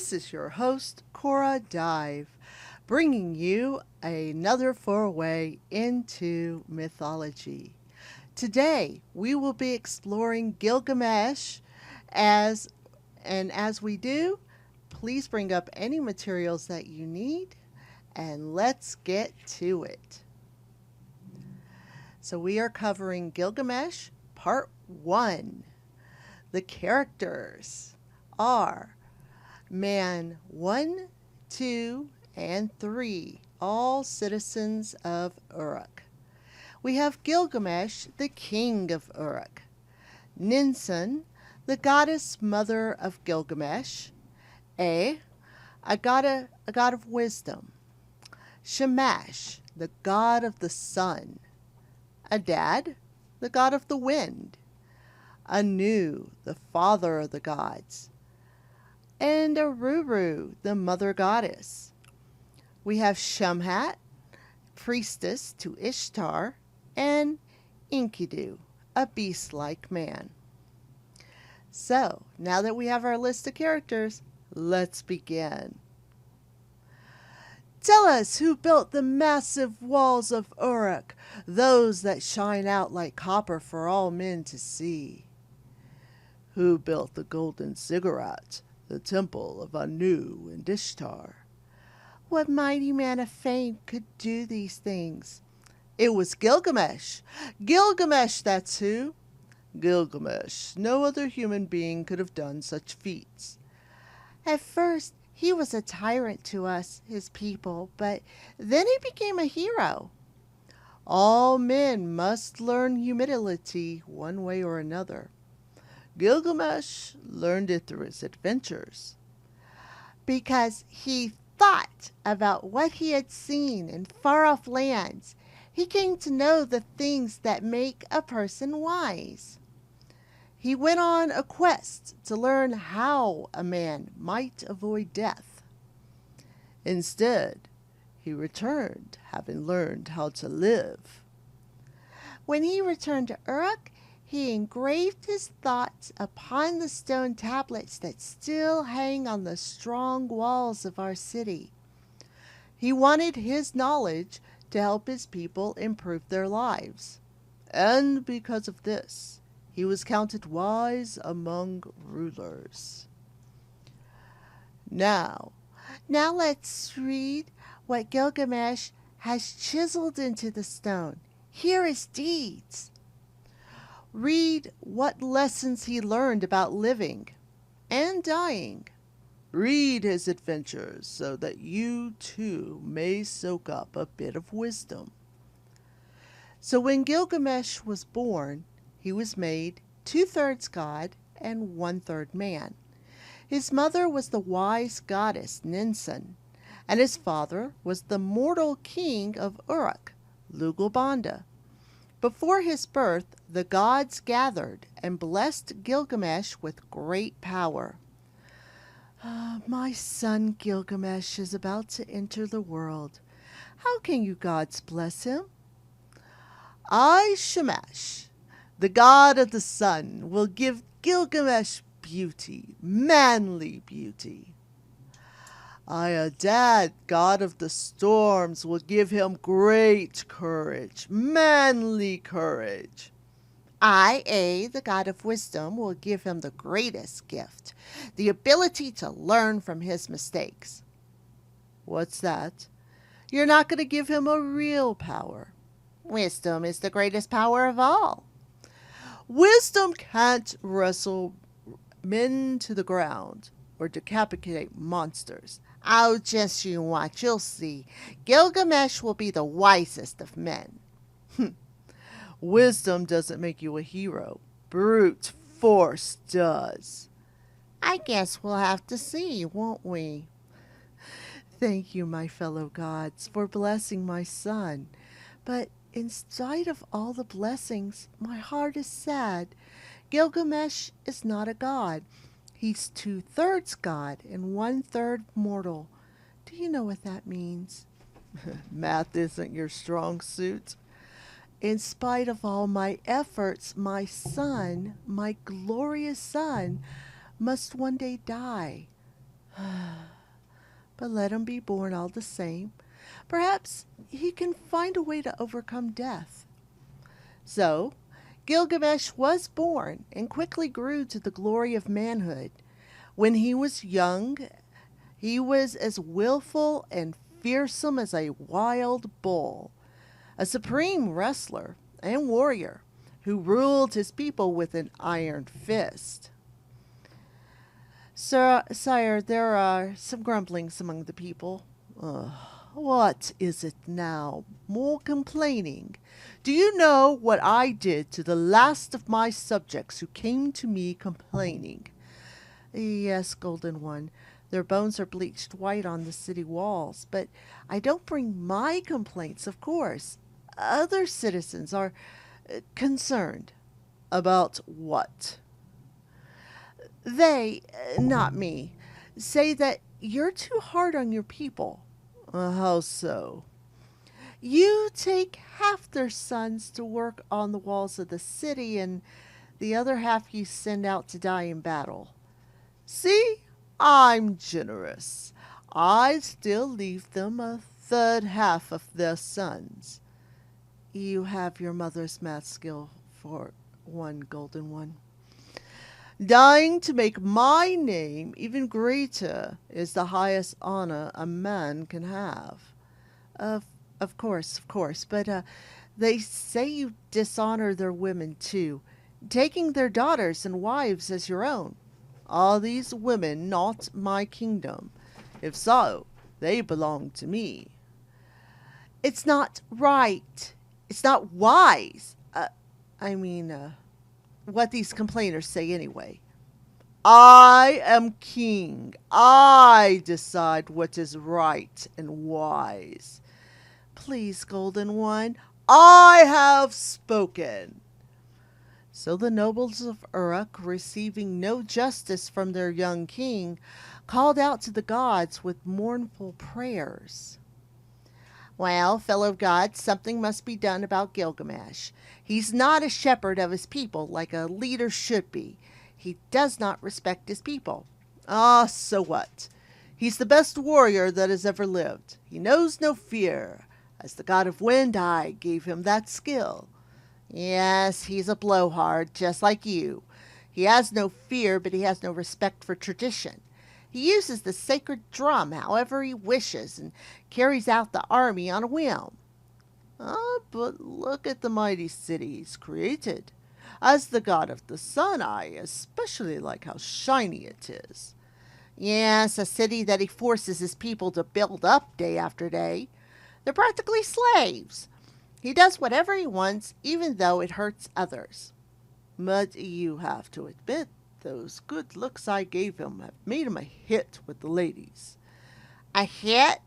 This is your host, Cora Dive, bringing you another foray into mythology. Today, we will be exploring Gilgamesh as as we do, please bring up any materials that you need and let's get to it. So we are covering Gilgamesh Part 1. The characters are Man 1, 2, and 3, all citizens of Uruk. We have Gilgamesh, the king of Uruk. Ninsun, the goddess mother of Gilgamesh. A god of wisdom. Shamash, the god of the sun. Adad, the god of the wind. Anu, the father of the gods. And Aruru, the mother goddess. We have Shumhat, priestess to Ishtar, and Enkidu, a beast-like man. So, now that we have our list of characters, let's begin. Tell us who built the massive walls of Uruk, those that shine out like copper for all men to see. Who built the golden ziggurat, the temple of Anu and Ishtar? What mighty man of fame could do these things? It was Gilgamesh. Gilgamesh, that's who. Gilgamesh. No other human being could have done such feats. At first, he was a tyrant to us, his people, but then he became a hero. All men must learn humility one way or another. Gilgamesh learned it through his adventures. Because he thought about what he had seen in far-off lands, he came to know the things that make a person wise. He went on a quest to learn how a man might avoid death. Instead, he returned, having learned how to live. When he returned to Uruk, he engraved his thoughts upon the stone tablets that still hang on the strong walls of our city. He wanted his knowledge to help his people improve their lives. And because of this, he was counted wise among rulers. Now let's read what Gilgamesh has chiseled into the stone. Here are his deeds. Read what lessons he learned about living and dying. Read his adventures so that you too may soak up a bit of wisdom. So when Gilgamesh was born, he was made 2/3 god and 1/3 man. His mother was the wise goddess Ninsun, and his father was the mortal king of Uruk, Lugalbanda. Before his birth, the gods gathered and blessed Gilgamesh with great power. My son Gilgamesh is about to enter the world. How can you gods bless him? I, Shamash, the god of the sun, will give Gilgamesh beauty, manly beauty. I, Adad, god of the storms, will give him great courage, manly courage. I, the god of wisdom, will give him the greatest gift, the ability to learn from his mistakes. What's that? You're not going to give him a real power. Wisdom is the greatest power of all. Wisdom can't wrestle men to the ground or decapitate monsters. Oh, just you watch, you'll see. Gilgamesh will be the wisest of men. Wisdom doesn't make you a hero. Brute force does. I guess we'll have to see, won't we? Thank you, my fellow gods, for blessing my son. But in spite of all the blessings, my heart is sad. Gilgamesh is not a god. He's 2/3 god and 1/3 mortal. Do you know what that means? Math isn't your strong suit. In spite of all my efforts, my son, my glorious son, must one day die. but let him be born all the same. Perhaps he can find a way to overcome death. So, Gilgamesh was born and quickly grew to the glory of manhood. When he was young, he was as willful and fearsome as a wild bull, a supreme wrestler and warrior who ruled his people with an iron fist. Sire, there are some grumblings among the people. Ugh, what is it now? More complaining. Do you know what I did to the last of my subjects who came to me complaining? Yes, Golden One. Their bones are bleached white on the city walls, but I don't bring my complaints, of course. Other citizens are concerned. About what? They, not me, say that you're too hard on your people. How so? You take half their sons to work on the walls of the city, and the other half you send out to die in battle. See, I'm generous. I still leave them a third half of their sons. You have your mother's math skill for one, Golden One. Dying to make my name even greater is the highest honor a man can have. Of course, but they say you dishonor their women too, taking their daughters and wives as your own. Are these women not my kingdom? If so, they belong to me. It's not right. It's not wise. What these complainers say anyway. I am king. I decide what is right and wise. Please, Golden One, I have spoken. So the nobles of Uruk, receiving no justice from their young king, called out to the gods with mournful prayers. Well, fellow gods, something must be done about Gilgamesh. He's not a shepherd of his people like a leader should be. He does not respect his people. Ah, so what? He's the best warrior that has ever lived. He knows no fear. As the god of wind, I gave him that skill. Yes, he's a blowhard, just like you. He has no fear, but he has no respect for tradition. He uses the sacred drum however he wishes and carries out the army on a whim. Ah, but look at the mighty city he's created. As the god of the sun, I especially like how shiny it is. Yes, a city that he forces his people to build up day after day. They're practically slaves. He does whatever he wants, even though it hurts others. But you have to admit, those good looks I gave him have made him a hit with the ladies. A hit?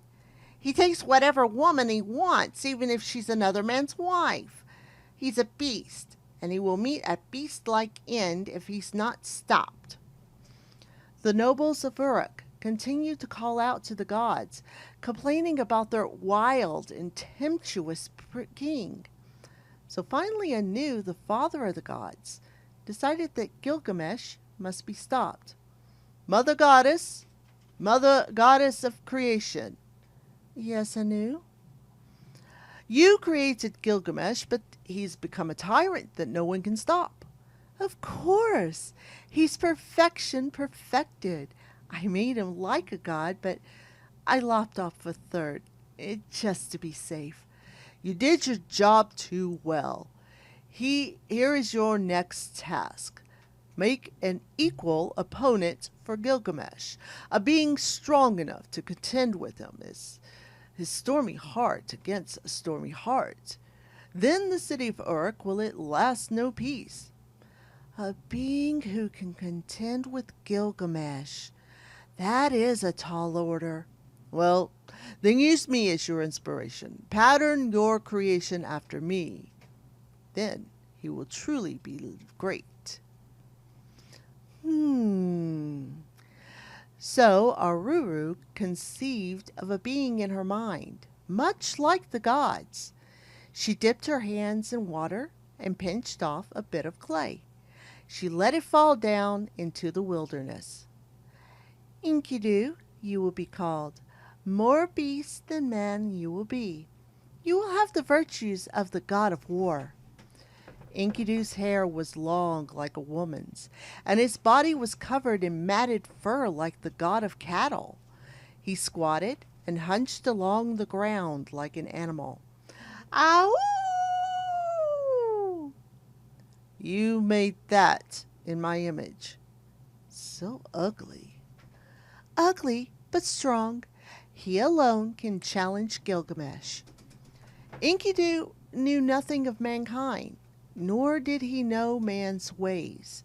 He takes whatever woman he wants, even if she's another man's wife. He's a beast, and he will meet a beast-like end if he's not stopped. The nobles of Uruk continued to call out to the gods, complaining about their wild and tempestuous king. So finally Anu, the father of the gods, decided that Gilgamesh must be stopped. Mother goddess of creation. Yes, Anu? You created Gilgamesh, but he's become a tyrant that no one can stop. Of course. He's perfection perfected. I made him like a god, but I lopped off a third, just to be safe. You did your job too well. Here is your next task. Make an equal opponent for Gilgamesh, a being strong enough to contend with him, his stormy heart against a stormy heart. Then the city of Uruk will at last know peace. A being who can contend with Gilgamesh. That is a tall order. Well, then use me as your inspiration. Pattern your creation after me. Then he will truly be great. So Aruru conceived of a being in her mind, much like the gods. She dipped her hands in water and pinched off a bit of clay. She let it fall down into the wilderness. Enkidu, you will be called. More beast than man you will be. You will have the virtues of the god of war. Enkidu's hair was long like a woman's, and his body was covered in matted fur like the god of cattle. He squatted and hunched along the ground like an animal. Ow! You made that in my image. So ugly. Ugly, but strong. He alone can challenge Gilgamesh. Enkidu knew nothing of mankind, nor did he know man's ways.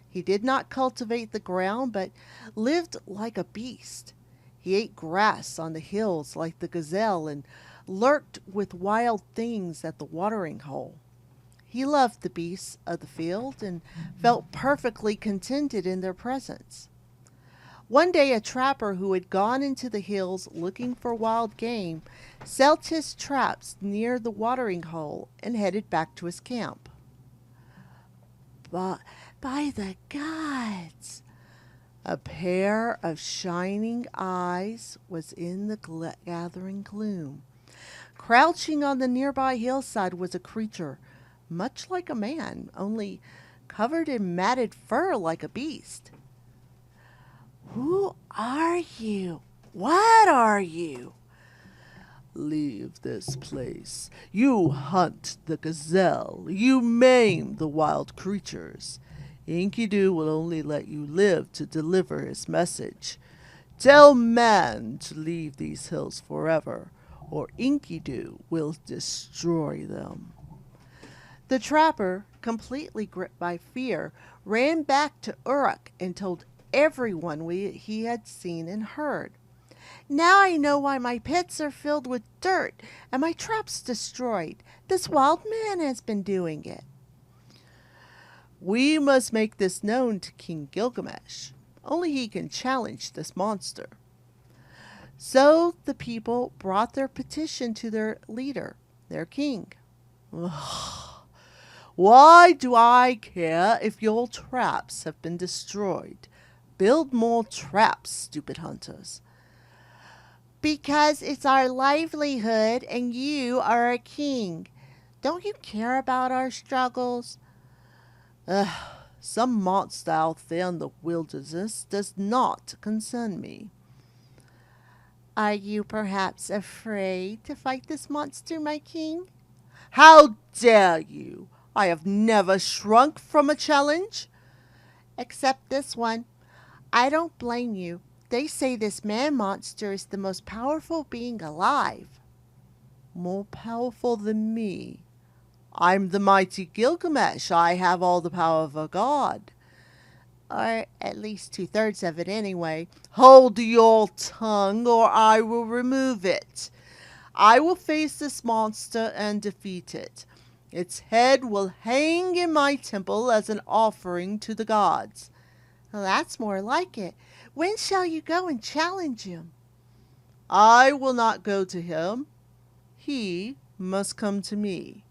He did not cultivate the ground, but lived like a beast. He ate grass on the hills like the gazelle and lurked with wild things at the watering hole. He loved the beasts of the field and felt perfectly contented in their presence. One day a trapper who had gone into the hills looking for wild game set his traps near the watering hole and headed back to his camp. But by the gods, a pair of shining eyes was in the gathering gloom. Crouching on the nearby hillside was a creature, much like a man, only covered in matted fur like a beast. Who are you? What are you? Leave this place. You hunt the gazelle. You maim the wild creatures. Enkidu will only let you live to deliver his message. Tell man to leave these hills forever, or Enkidu will destroy them. The trapper, completely gripped by fear, ran back to Uruk and told everyone he had seen and heard. Now I know why my pits are filled with dirt and my traps destroyed. This wild man has been doing it. We must make this known to King Gilgamesh. Only he can challenge this monster. So the people brought their petition to their leader, their king. Why do I care if your traps have been destroyed? Build more traps, stupid hunters. Because it's our livelihood and you are a king. Don't you care about our struggles? Some monster out there in the wilderness does not concern me. Are you perhaps afraid to fight this monster, my king? How dare you! I have never shrunk from a challenge. Except this one. I don't blame you. They say this man monster is the most powerful being alive. More powerful than me. I'm the mighty Gilgamesh. I have all the power of a god. Or at least 2/3 of it anyway. Hold your tongue or I will remove it. I will face this monster and defeat it. Its head will hang in my temple as an offering to the gods. Well, that's more like it. When shall you go and challenge him? I will not go to him. He must come to me.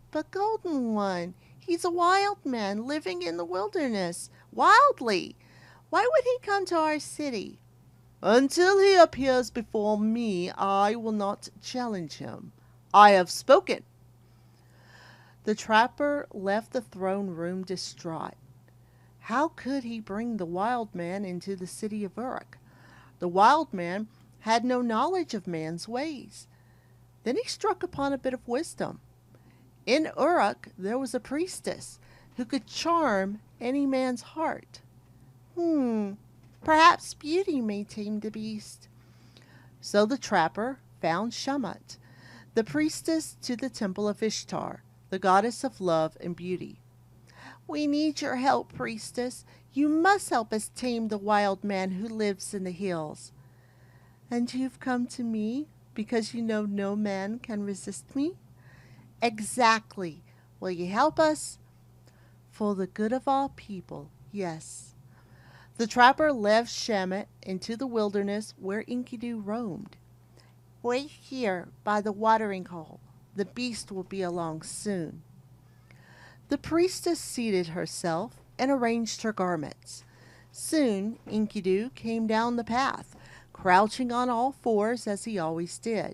But Golden One, he's a wild man living in the wilderness, wildly. Why would he come to our city? Until he appears before me, I will not challenge him. I have spoken. The trapper left the throne room distraught. How could he bring the wild man into the city of Uruk? The wild man had no knowledge of man's ways. Then he struck upon a bit of wisdom. In Uruk there was a priestess who could charm any man's heart. Perhaps beauty may tame the beast. So the trapper found Shamat, the priestess to the temple of Ishtar, the goddess of love and beauty. We need your help, priestess. You must help us tame the wild man who lives in the hills. And you've come to me because you know no man can resist me? Exactly. Will you help us? For the good of all people, yes. The trapper left Shamat into the wilderness where Enkidu roamed. Wait here by the watering hole. The beast will be along soon. The priestess seated herself and arranged her garments. Soon Enkidu came down the path, crouching on all fours as he always did.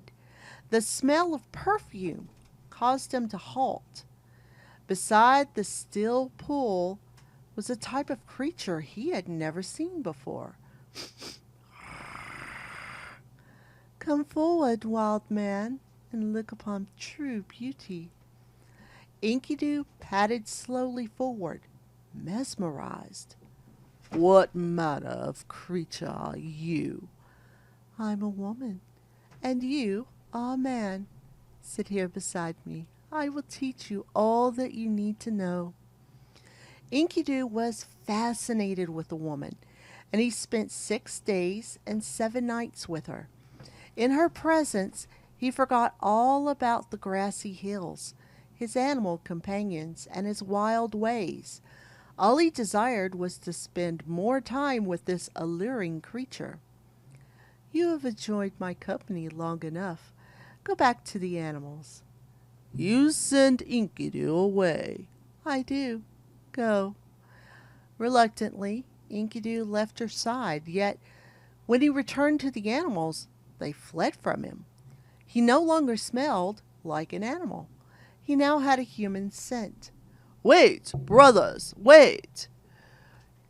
The smell of perfume caused him to halt. Beside the still pool was a type of creature he had never seen before. Come forward, wild man, and look upon true beauty. Enkidu padded slowly forward, mesmerized. What manner of creature are you? I'm a woman, and you are a man. Sit here beside me. I will teach you all that you need to know. Enkidu was fascinated with the woman, and he spent 6 days and 7 nights with her. In her presence, he forgot all about the grassy hills, his animal companions, and his wild ways. All he desired was to spend more time with this alluring creature. You have enjoyed my company long enough. Go back to the animals. You send Enkidu away. I do. Go. Reluctantly, Enkidu left her side, yet when he returned to the animals, they fled from him. He no longer smelled like an animal. He now had a human scent. Wait, brothers, wait!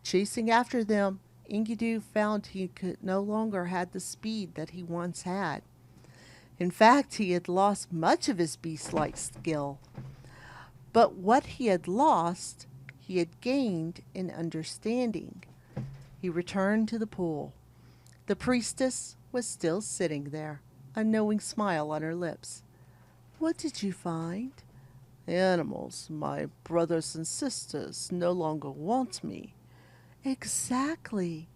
Chasing after them, Enkidu found he could no longer had the speed that he once had. In fact, he had lost much of his beast-like skill. But what he had lost, he had gained in understanding. He returned to the pool. The priestess was still sitting there, a knowing smile on her lips. What did you find? The animals, my brothers and sisters, no longer want me. Exactly.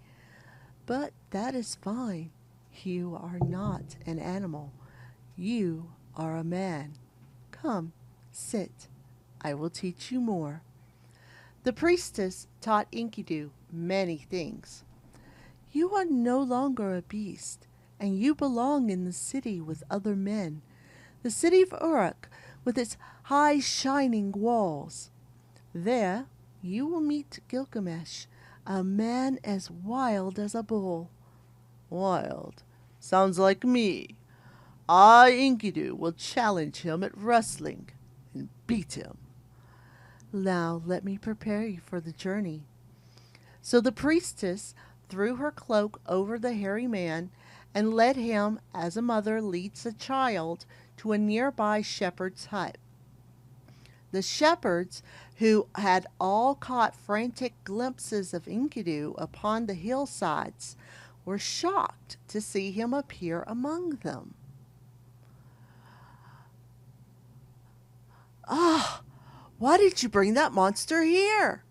But that is fine. You are not an animal. You are a man. Come, sit. I will teach you more. The priestess taught Enkidu many things. You are no longer a beast, and you belong in the city with other men. The city of Uruk, with its high shining walls. There you will meet Gilgamesh, a man as wild as a bull. Wild? Sounds like me. I, Enkidu, will challenge him at wrestling and beat him. Now let me prepare you for the journey. So the priestess threw her cloak over the hairy man and led him, as a mother leads a child, to a nearby shepherd's hut. The shepherds, who had all caught frantic glimpses of Enkidu upon the hillsides, were shocked to see him appear among them. Ah, why did you bring that monster here?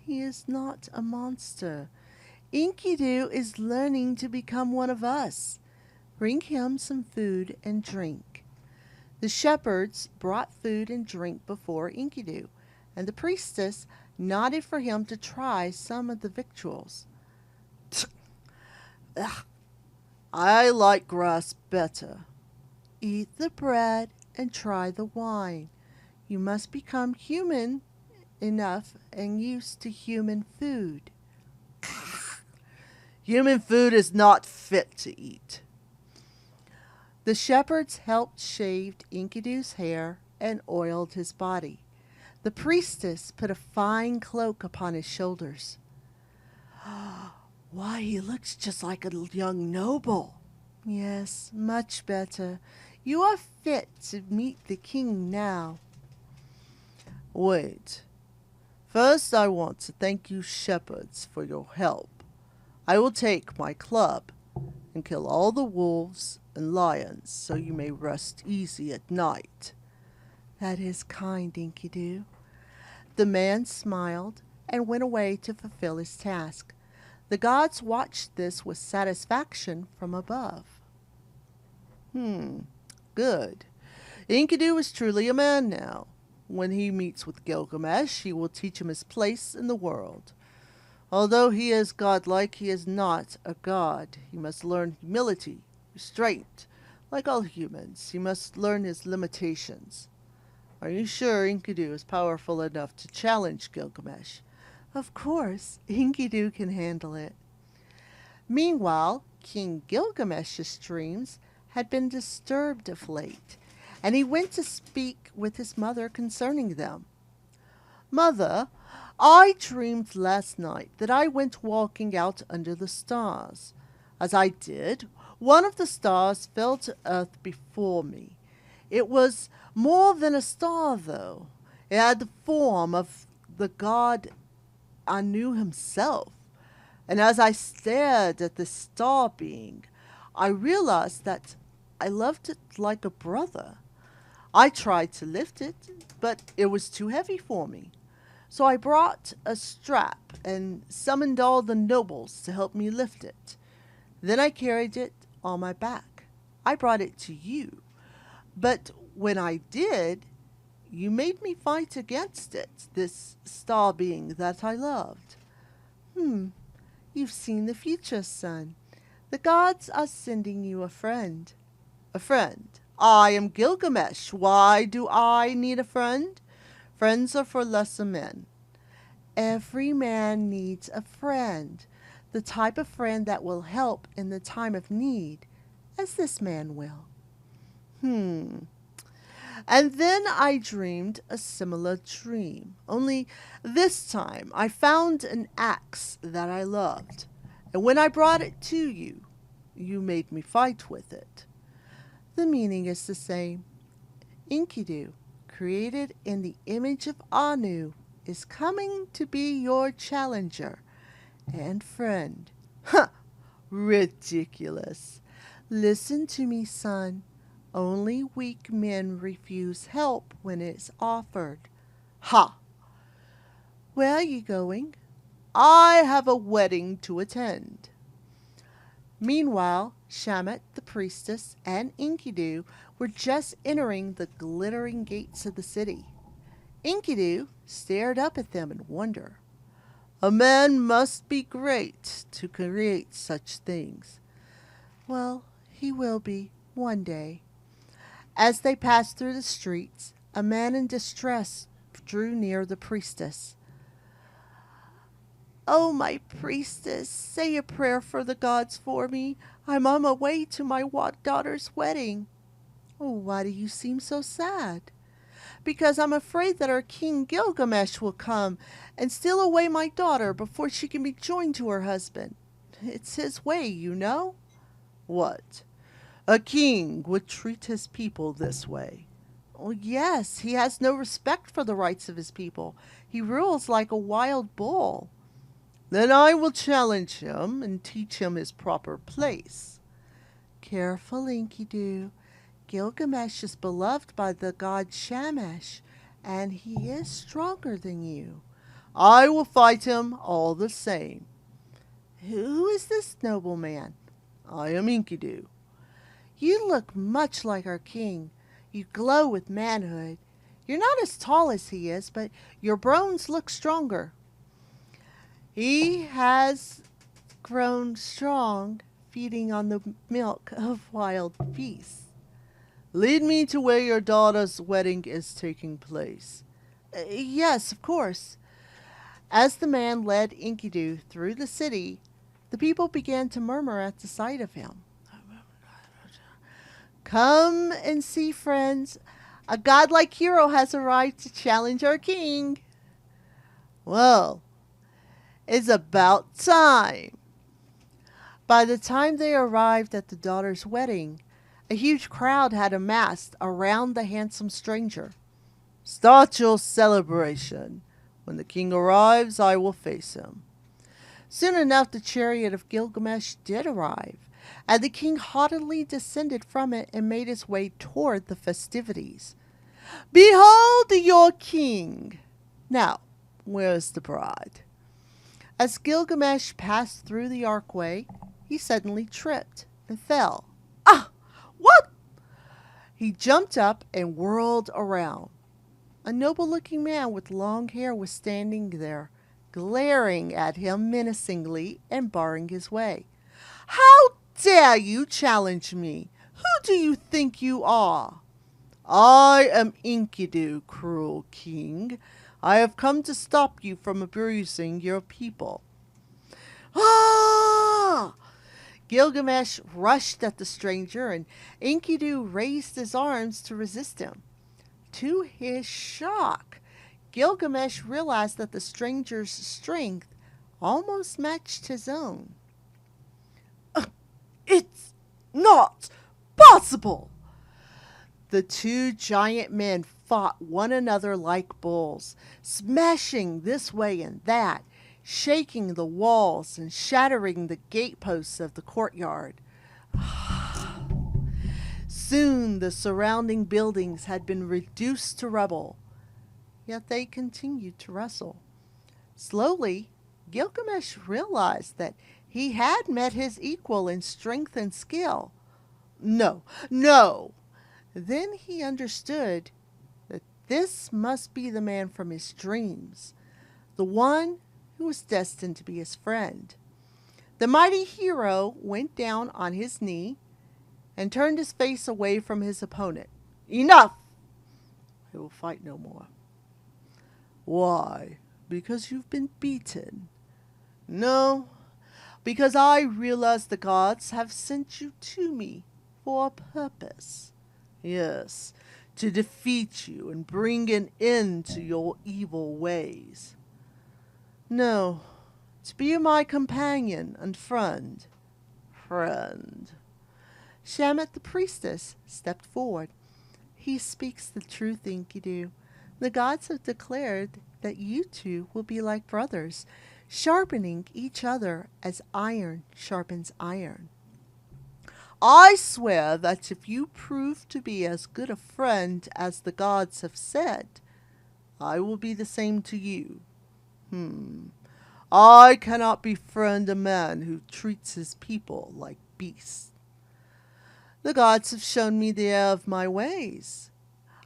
He is not a monster. Enkidu is learning to become one of us. Bring him some food and drink. The shepherds brought food and drink before Enkidu, and the priestess nodded for him to try some of the victuals. I like grass better. Eat the bread and try the wine. You must become human enough and used to human food. Human food is not fit to eat. The shepherds helped shave Enkidu's hair and oiled his body. The priestess put a fine cloak upon his shoulders. Why, he looks just like a young noble. Yes, much better. You are fit to meet the king now. Wait. First, I want to thank you shepherds for your help. I will take my club and kill all the wolves and lions so you may rest easy at night. That is kind, Enkidu. The man smiled and went away to fulfill his task. The gods watched this with satisfaction from above. Good. Enkidu is truly a man now. When he meets with Gilgamesh, he will teach him his place in the world. Although he is godlike, he is not a god. He must learn humility, restraint. Like all humans, he must learn his limitations. Are you sure Enkidu is powerful enough to challenge Gilgamesh? Of course, Enkidu can handle it. Meanwhile, King Gilgamesh's dreams had been disturbed of late, and he went to speak with his mother concerning them. Mother, I dreamed last night that I went walking out under the stars. As I did, one of the stars fell to earth before me. It was more than a star, though. It had the form of the god Anu himself. And as I stared at this star being, I realized that I loved it like a brother. I tried to lift it, but it was too heavy for me. So I brought a strap and summoned all the nobles to help me lift it. Then I carried it on my back. I brought it to you. But when I did, you made me fight against it, this star being that I loved. You've seen the future, son. The gods are sending you a friend. A friend? I am Gilgamesh. Why do I need a friend? Friends are for lesser men. Every man needs a friend, the type of friend that will help in the time of need, as this man will. And then I dreamed a similar dream, only this time I found an axe that I loved, and when I brought it to you, you made me fight with it. The meaning is the same. Enkidu, created in the image of Anu, is coming to be your challenger and friend. Ha! Ridiculous. Listen to me, son. Only weak men refuse help when it's offered. Ha! Where are you going? I have a wedding to attend. Meanwhile, Shamet, the priestess, and Enkidu were just entering the glittering gates of the city. Enkidu stared up at them in wonder. A man must be great to create such things. Well, he will be one day. As they passed through the streets, a man in distress drew near the priestess. Oh, my priestess, say a prayer for the gods for me. I'm on my way to my daughter's wedding. Oh, why do you seem so sad? Because I'm afraid that our king Gilgamesh will come and steal away my daughter before she can be joined to her husband. It's his way, you know. What? A king would treat his people this way. Oh, yes, he has no respect for the rights of his people. He rules like a wild bull. Then I will challenge him and teach him his proper place. Careful, Enkidu. Gilgamesh is beloved by the god Shamash, and he is stronger than you. I will fight him all the same. Who is this nobleman? I am Enkidu. You look much like our king. You glow with manhood. You're not as tall as he is, but your bones look stronger. He has grown strong, feeding on the milk of wild beasts. Lead me to where your daughter's wedding is taking place. Yes, of course. As the man led Enkidu through the city, the people began to murmur at the sight of him. Come and see, friends. A godlike hero has arrived to challenge our king. Well, it's about time. By the time they arrived at the daughter's wedding, a huge crowd had amassed around the handsome stranger. Start your celebration. When the king arrives, I will face him. Soon enough, the chariot of Gilgamesh did arrive, and the king haughtily descended from it and made his way toward the festivities. Behold your king! Now, where's the bride? As Gilgamesh passed through the archway, he suddenly tripped and fell. Ah! What? He jumped up and whirled around. A noble-looking man with long hair was standing there, glaring at him menacingly and barring his way. How dare you challenge me? Who do you think you are? I am Enkidu, cruel king. I have come to stop you from abusing your people. Ah! Gilgamesh rushed at the stranger, and Enkidu raised his arms to resist him. To his shock, Gilgamesh realized that the stranger's strength almost matched his own. It's not possible! The two giant men fought one another like bulls, smashing this way and that, shaking the walls and shattering the gateposts of the courtyard. Soon the surrounding buildings had been reduced to rubble, yet they continued to wrestle. Slowly, Gilgamesh realized that he had met his equal in strength and skill. No, no! Then he understood that this must be the man from his dreams, the one who was destined to be his friend. The mighty hero went down on his knee and turned his face away from his opponent. Enough! I will fight no more. Why? Because you've been beaten? No, because I realize the gods have sent you to me for a purpose. Yes, to defeat you and bring an end to your evil ways. No, to be my companion and friend. Friend. Shamet the priestess stepped forward. He speaks the truth, Enkidu. The gods have declared that you two will be like brothers, sharpening each other as iron sharpens iron. I swear that if you prove to be as good a friend as the gods have said, I will be the same to you. I cannot befriend a man who treats his people like beasts. The gods have shown me the error of my ways.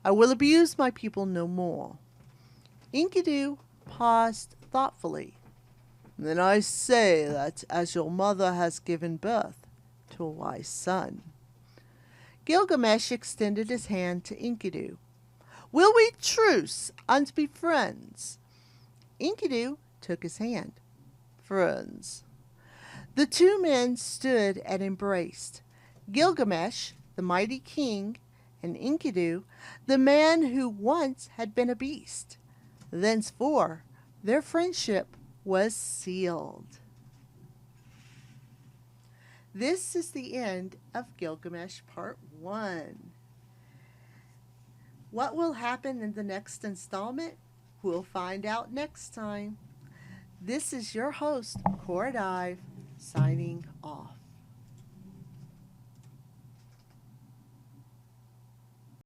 I will abuse my people no more. Enkidu paused thoughtfully. Then I say that as your mother has given birth to a wise son. Gilgamesh extended his hand to Enkidu. Will we truce and be friends? Enkidu took his hand. Friends. The two men stood and embraced. Gilgamesh, the mighty king, and Enkidu, the man who once had been a beast. Thenceforth, their friendship was sealed. This is the end of Gilgamesh Part 1. What will happen in the next installment? We'll find out next time. This is your host, Cora Dive, signing off.